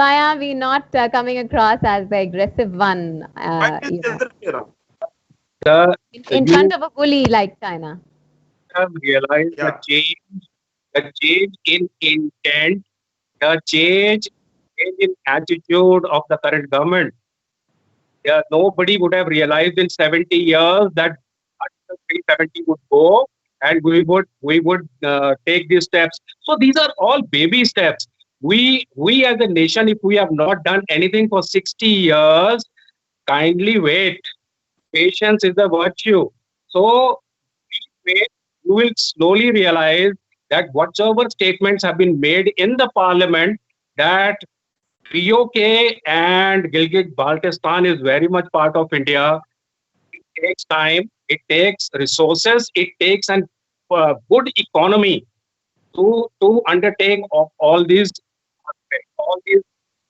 why are we not coming across as the aggressive one, Why it is the other way around? The, in front you of a bully like China? have realized Yeah. the change in intent, the change in attitude of the current government. Yeah, nobody would have realized in 70 years that Article 370 would go and we would take these steps. So these are all baby steps. We as a nation, if we have not done anything for 60 years, kindly wait. Patience is a virtue. So wait, you will slowly realize that whatsoever statements have been made in the parliament, that POK and Gilgit Baltistan is very much part of India. It takes time, it takes resources, it takes an good economy to undertake of all these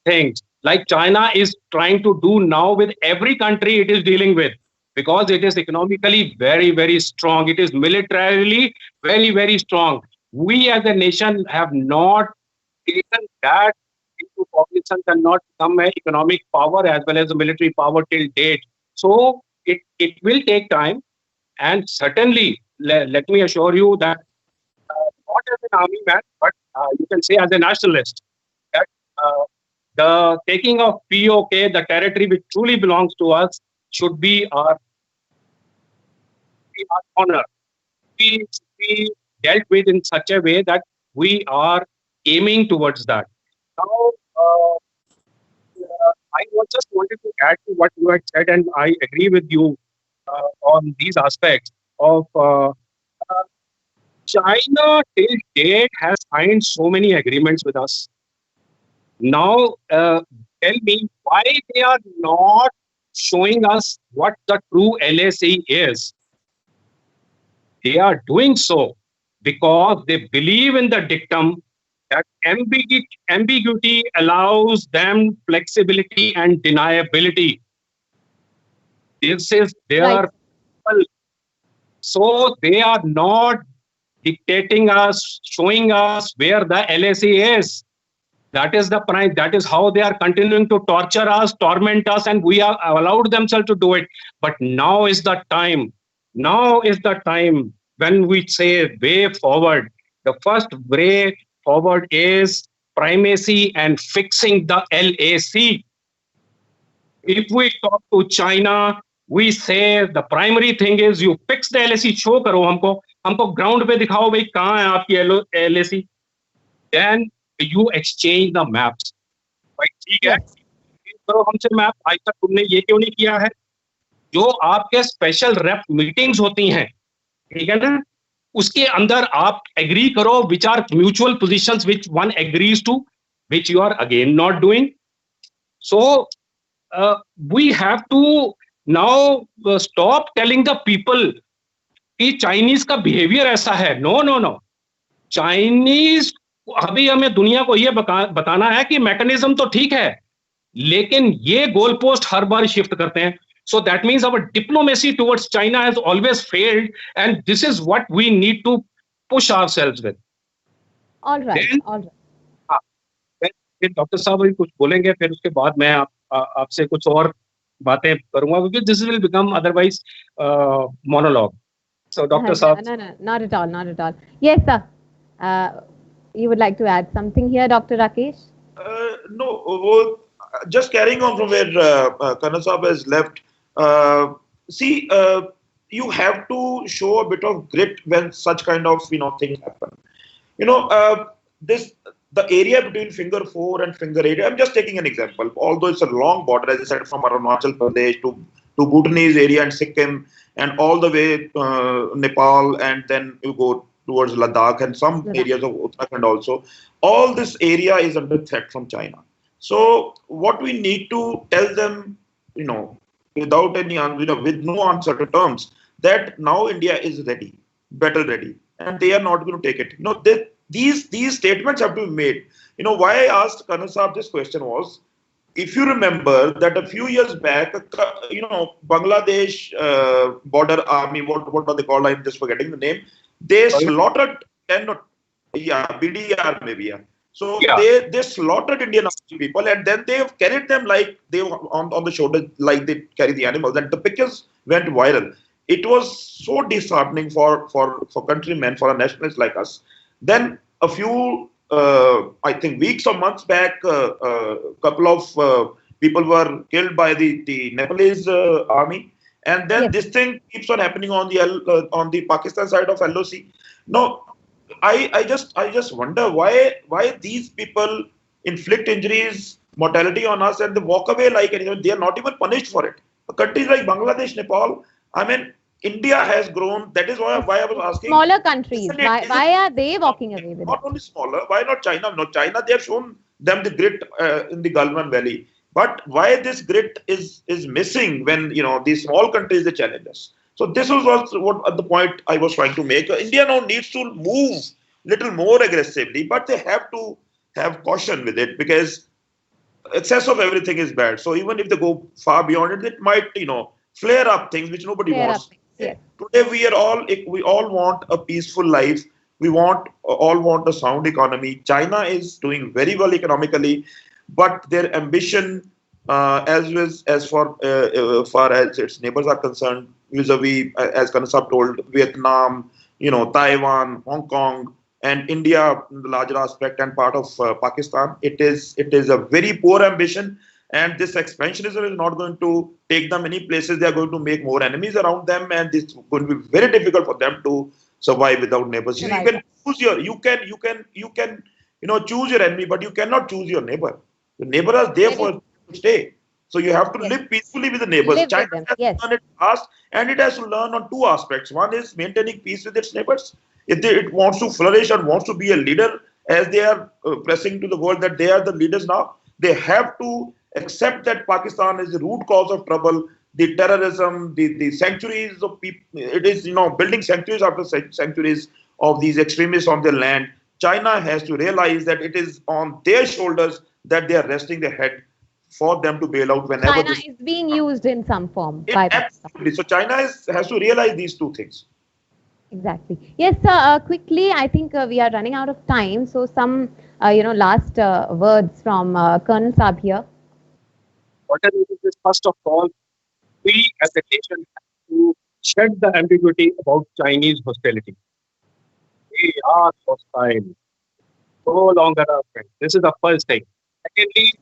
things. Like China is trying to do now with every country it is dealing with, because it is economically very, very strong. It is militarily very, very strong. We as a nation have not taken that into cognizance and not become an economic power as well as a military power till date. So it will take time, and certainly let me assure you that not as an army man, but you can say as a nationalist, that uh, the taking of POK, the territory which truly belongs to us, should be our honor. We dealt with in such a way that we are aiming towards that. Now, I just wanted to add to what you had said, and I agree with you on these aspects of uh, China till date has signed so many agreements with us. Now, tell me why they are not showing us what the true LAC is. They are doing so because they believe in the dictum that ambiguity allows them flexibility and deniability. This is Right. their people. So they are not dictating us, showing us where the LAC is. That is the prime. That is how they are continuing to torture us, torment us, and we have allowed themselves to do it. But now is the time. Now is the time when we say way forward. The first way forward is primacy and fixing the LAC. If we talk to China, we say the primary thing is you fix the LAC, show करो हमको ground पे दिखाओ भाई कहाँ है आपकी LAC. Then you exchange the maps. भाई ठीक है, Yes. करो हमसे मैप, आज तक तुमने ये क्यों नहीं किया है? जो आपके स्पेशल रेप मीटिंग्स होती हैं, ठीक है ना, उसके अंदर आप एग्री करो which are mutual positions which one agrees to, which you are again not doing. So we have to now stop telling the people कि चाइनीज का बिहेवियर ऐसा है. नो नो नो, चाइनीज अभी हमें दुनिया को ये बताना है कि मैकेनिज्म तो ठीक है, लेकिन ये गोल पोस्ट हर बार शिफ्ट करते हैं. So that means our diplomacy towards China has always failed, and this is what we need to push ourselves with. All right. Then, All right. हाँ, फिर डॉक्टर साहब अभी कुछ बोलेंगे, फिर उसके बाद मैं आपसे कुछ और बातें करूंगा, क्योंकि this will become otherwise monologue. So Dr. No, Saab. no, no, not at all, not at all. Yes, sir. You would like to add something here, Dr. Rakesh? No, just carrying on from where Kanan Saab has left. See, you have to show a bit of grit when such kind of things happen. The area between finger 4 and finger 8. I'm just taking an example. Although it's a long border, as I said, from Arunachal Pradesh to Bhutanese area and Sikkim, and all the way Nepal, and then you go towards Ladakh and some areas of Uttarakhand also. All this area is under threat from China. So what we need to tell them, without any, with no uncertain terms, that now India is ready, battle ready, and they are not going to take it. These statements have to be made. Why I asked Kanan Saab this question was, if you remember that a few years back, Bangladesh border army, what are they called? I'm just forgetting the name. They Sorry? slaughtered 10, yeah, BDR maybe, yeah. So Yeah. they slaughtered Indian army people, and then they have carried them like they were on the shoulder, like they carry the animals, and the pictures went viral. It was so disheartening for countrymen, for a nationalist like us. Then a few, I think weeks or months back, a couple of people were killed by the Nepalese army, and then Yes. this thing keeps on happening on the Pakistan side of LOC. Now, I just wonder why these people inflict injuries, mortality on us, and they walk away like anyone. They are not even punished for it. Countries like Bangladesh, Nepal, I mean, India has grown. That is why I was asking. Smaller countries, Isn't it, why are they walking away with not it? only smaller? Why not China? No, China, they have shown them the grit in the Galwan Valley. But why this grit is missing when these small countries they challenge us? So this was also what the point I was trying to make. India now needs to move little more aggressively, but they have to have caution with it because excess of everything is bad. So even if they go far beyond it, it might flare up things which nobody Clear up wants. things, yes. Today we all want a peaceful life. We all want a sound economy. China is doing very well economically, but their ambition, far as its neighbors are concerned, vis-a-vis, as Kansab told, Vietnam, Taiwan, Hong Kong, and India, in the larger aspect, and part of Pakistan, it is a very poor ambition. And this expansionism is not going to take them any places. They are going to make more enemies around them, and it's going to be very difficult for them to survive without neighbors. You Right. can choose choose your enemy, but you cannot choose your neighbor. The neighbor is there Very for to stay. So you have to yes. live peacefully with the neighbors. Live China with them. has Yes. done it fast, and it has to learn on two aspects. One is maintaining peace with its neighbors. If it wants to flourish and wants to be a leader, as they are pressing to the world that they are the leaders now, they have to accept that Pakistan is the root cause of trouble, the terrorism, the centuries of people. It is building centuries after centuries of these extremists on their land. China has to realize that it is on their shoulders that they are resting their head for them to bail out whenever China this. is being used in some form It by Pakistan. absolutely. So China has to realize these two things. Exactly. Yes, sir. Quickly, I think we are running out of time. So some, last words from Colonel Saab here. What I think is, first of all, we as a nation have to shed the ambiguity about Chinese hostility. We are hostile, no longer our friends. This is the first thing. Secondly,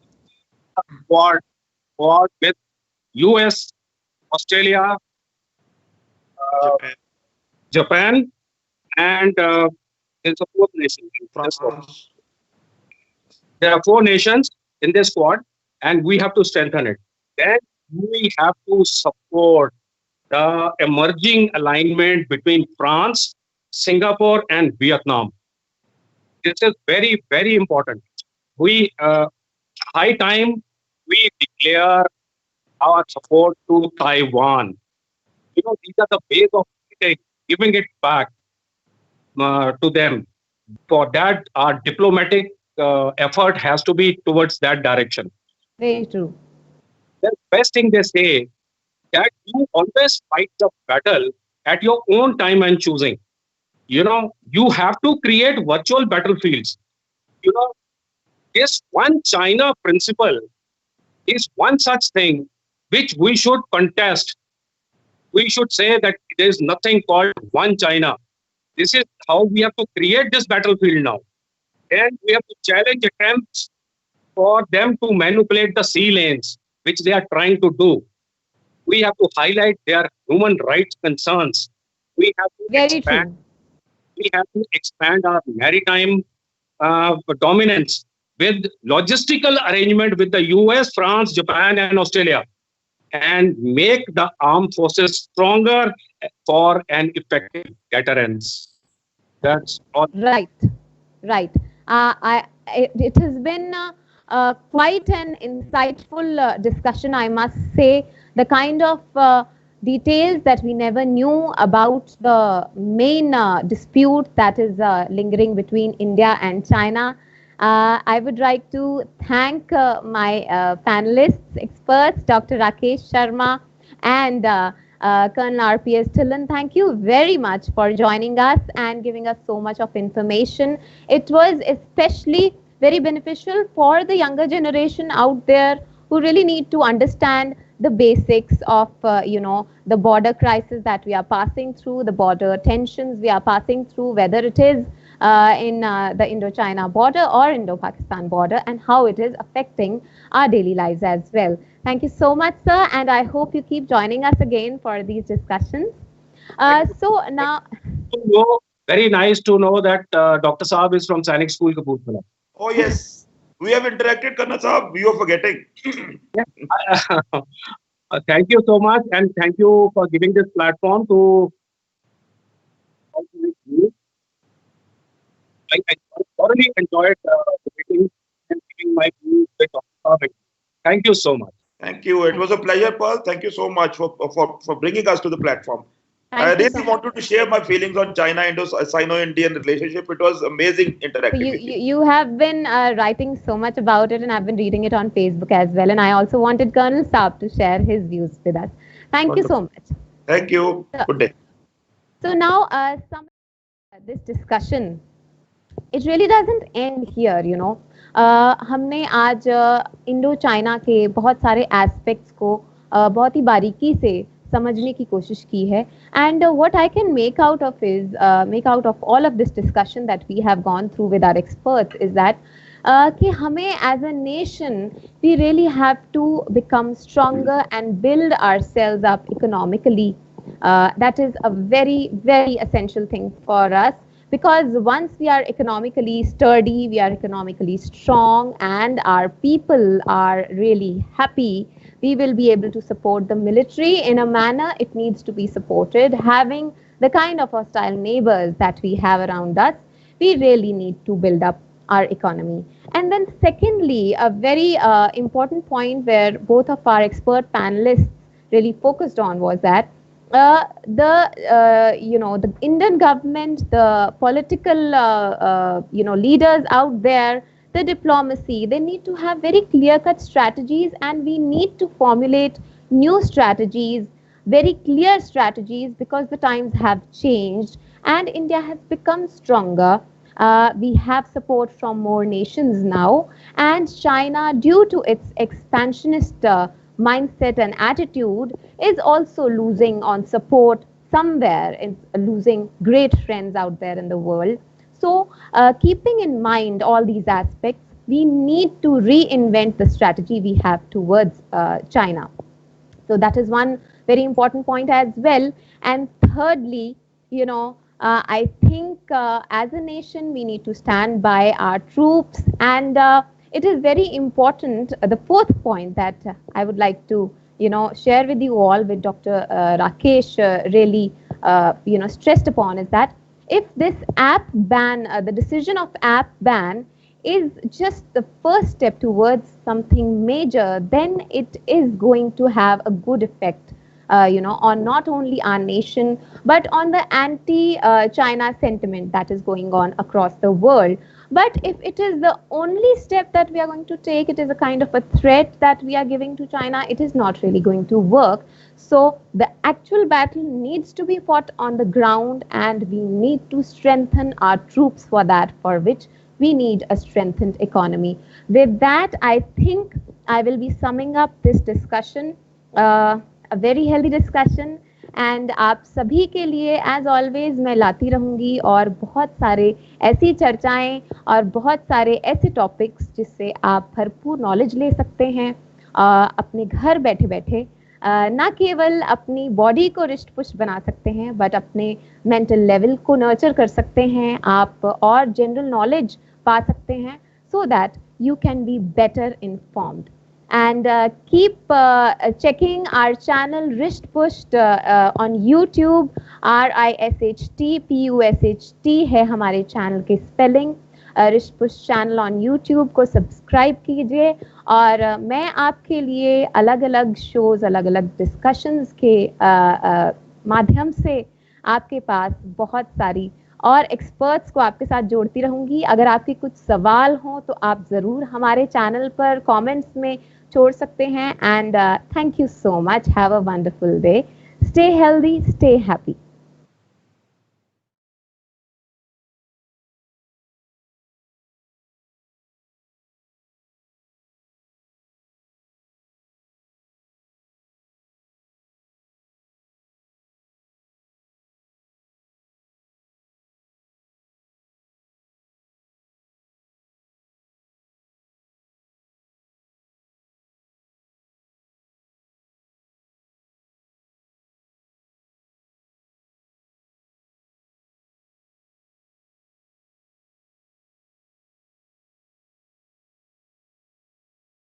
war, war with US, Australia, uh, Japan, Japan, and there's a fourth nation in this squad. France. There are four nations in this squad, and we have to strengthen it. Then we have to support the emerging alignment between France, Singapore, and Vietnam. This is very, very important. We high time we declare our support to Taiwan. These are the ways of giving it back to them. For that, our diplomatic effort has to be towards that direction. Very true. The best thing they say that you always fight the battle at your own time and choosing. You have to create virtual battlefields. You know, this one China principle is one such thing which we should contest. We should say that there is nothing called one China. This is how we have to create this battlefield now. And we have to challenge attempts for them to manipulate the sea lanes, which they are trying to do. We have to highlight their human rights concerns. We have to Very expand. true. We have to expand our maritime dominance with logistical arrangement with the US, France, Japan, and Australia, and make the armed forces stronger for an effective deterrence. That's all. Right, right. It has been quite an insightful discussion, I must say. The kind of details that we never knew about the main dispute that is lingering between India and China. I would like to thank my panelists, experts, Dr. Rakesh Sharma and Colonel RPS Tillan. Thank you very much for joining us and giving us so much of information. It was especially very beneficial for the younger generation out there who really need to understand the basics of the border crisis that we are passing through, the border tensions we are passing through, whether it is in the Indo-China border or Indo-Pakistan border, and how it is affecting our daily lives as well. Thank you so much, sir, and I hope you keep joining us again for these discussions. So now, Very nice to know that Dr. Saab is from Sainik School, Kapurthala. Oh, yes. We have interacted, Karna Saab. You are forgetting. Thank you so much, and thank you for giving this platform to. I thoroughly enjoyed the meeting and giving my views with Dr. Saab. Thank you so much. Thank you. It was a pleasure, Paul. Thank you so much for bringing us to the platform. I thank you really so wanted to share my feelings on China Indo-Sino-Indian relationship. It was amazing interacting you, with you, you. you have been writing so much about it, and I've been reading it on Facebook as well. And I also wanted Colonel Saab to share his views with us. Thank you so Wonderful. much. Thank you. So, Good day. so now, this discussion, it really doesn't end here, you know. हमने आज Indo China के बहुत सारे aspects को बहुत ही बारीकी से समझने की कोशिश की है and what I can make out of all of this discussion that we have gone through with our experts is that कि हमें as a nation we really have to become stronger and build ourselves up economically. That is a very, very essential thing for us, because once we are economically sturdy, we are economically strong, and our people are really happy, we will be able to support the military in a manner it needs to be supported. Having the kind of hostile neighbors that we have around us, we really need to build up our economy. And then secondly, a very important point where both of our expert panelists really focused on was that the Indian government, the political leaders out there, the diplomacy, they need to have very clear-cut strategies, and we need to formulate new strategies, very clear strategies, because the times have changed and India has become stronger. We have support from more nations now, and China, due to its expansionist mindset and attitude, is also losing on support somewhere. It's losing great friends out there in the world. So keeping in mind all these aspects, we need to reinvent the strategy we have towards China. So that is one very important point as well. And thirdly, I think as a nation we need to stand by our troops, and it is very important. The fourth point that I would like to share with you all, with Dr. Rakesh really stressed upon, is that if this app ban, the decision of app ban is just the first step towards something major, then it is going to have a good effect on not only our nation, but on the anti-China sentiment that is going on across the world. But if it is the only step that we are going to take, it is a kind of a threat that we are giving to China, it is not really going to work. So the actual battle needs to be fought on the ground, and we need to strengthen our troops for that, for which we need a strengthened economy. With that, I think I will be summing up this discussion, a very healthy discussion, and आप सभी के लिए as always मैं लाती रहूँगी और बहुत सारे ऐसी चर्चाएं और बहुत सारे ऐसे टॉपिक्स जिससे आप भरपूर नॉलेज ले सकते हैं अपने घर बैठे बैठे. ना केवल अपनी बॉडी को रिष्ट पुष्ट बना सकते हैं, बट अपने मेंटल लेवल को नर्चर कर सकते हैं आप, और जनरल नॉलेज पा सकते हैं, so that you can be better informed. And keep checking our channel Risht Pusht on YouTube. RISHTPUSHT है हमारे चैनल के स्पेलिंग. रिश्ट पुष्ट चैनल ऑन यूट्यूब को सब्सक्राइब कीजिए, और मैं आपके लिए अलग अलग शोज, अलग अलग डिस्कशंस के माध्यम से आपके पास बहुत सारी और एक्सपर्ट्स को आपके साथ जोड़ती रहूंगी। अगर आपके कुछ सवाल हों तो आप ज़रूर हमारे चैनल पर कमेंट्स में छोड़ सकते हैं। And thank you so much. Have a wonderful day. Stay healthy, stay happy.